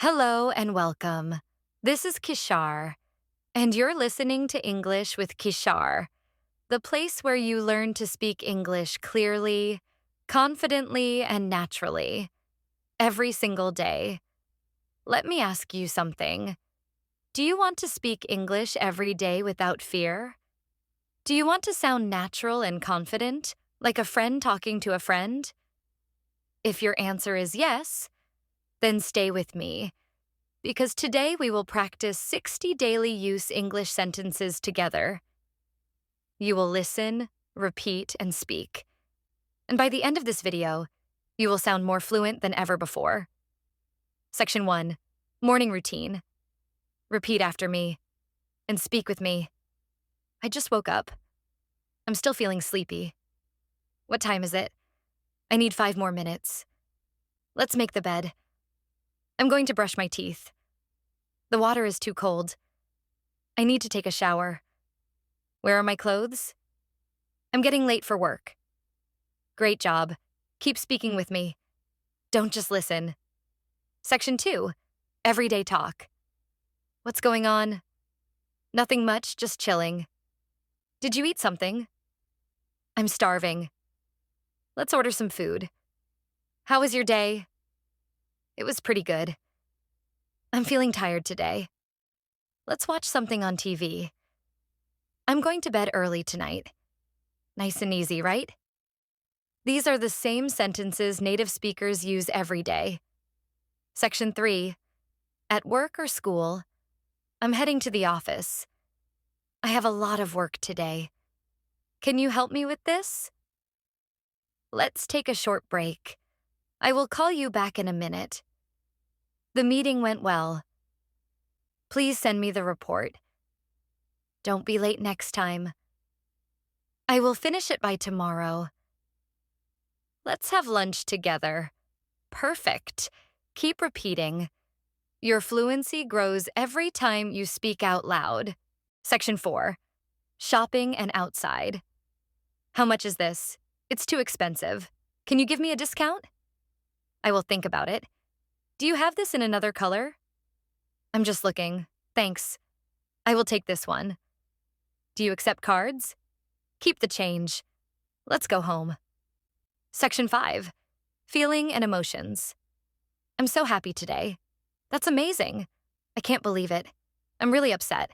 Hello and welcome. This is Khishar, and you're listening to English with Khishar, the place where you learn to speak English clearly, confidently, and naturally every single day. Let me ask you something. Do you want to speak English every day without fear? Do you want to sound natural and confident, like a friend talking to a friend? If your answer is yes, then stay with me, because today we will practice 60 daily use English sentences together. You will listen, repeat, and speak. And by the end of this video, you will sound more fluent than ever before. Section 1, Morning Routine. Repeat after me and speak with me. I just woke up. I'm still feeling sleepy. What time is it? I need 5 more minutes. Let's make the bed. I'm going to brush my teeth. The water is too cold. I need to take a shower. Where are my clothes? I'm getting late for work. Great job. Keep speaking with me. Don't just listen. Section 2, Everyday Talk. What's going on? Nothing much, just chilling. Did you eat something? I'm starving. Let's order some food. How was your day? It was pretty good. I'm feeling tired today. Let's watch something on TV. I'm going to bed early tonight. Nice and easy, right? These are the same sentences native speakers use every day. Section 3, At work or school, I'm heading to the office. I have a lot of work today. Can you help me with this? Let's take a short break. I will call you back in a minute. The meeting went well. Please send me the report. Don't be late next time. I will finish it by tomorrow. Let's have lunch together. Perfect. Keep repeating. Your fluency grows every time you speak out loud. Section 4, Shopping and outside. How much is this? It's too expensive. Can you give me a discount? I will think about it. Do you have this in another color? I'm just looking. Thanks. I will take this one. Do you accept cards? Keep the change. Let's go home. Section 5, Feeling and emotions. I'm so happy today. That's amazing. I can't believe it. I'm really upset.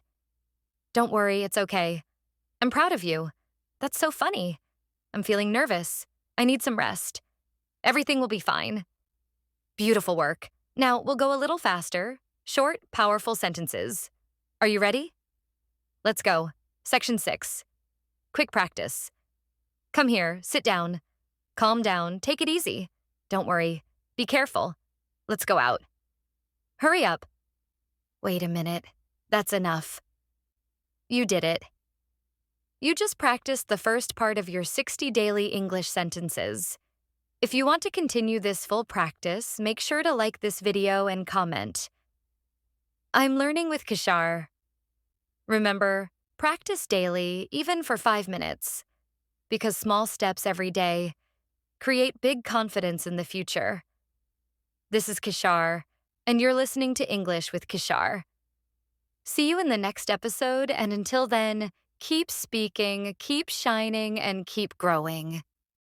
Don't worry, it's okay. I'm proud of you. That's so funny. I'm feeling nervous. I need some rest. Everything will be fine. Beautiful work. Now we'll go a little faster. Short, powerful sentences. Are you ready? Let's go. Section 6, Quick practice. Come here, sit down. Calm down, take it easy. Don't worry. Be careful. Let's go out. Hurry up. Wait a minute. That's enough. You did it. You just practiced the first part of your 60 daily English sentences. If you want to continue this full practice, make sure to like this video and comment. I'm learning with Khishar. Remember, practice daily, even for 5 minutes, because small steps every day create big confidence in the future. This is Khishar, and you're listening to English with Khishar. See you in the next episode, and until then, keep speaking, keep shining, and keep growing.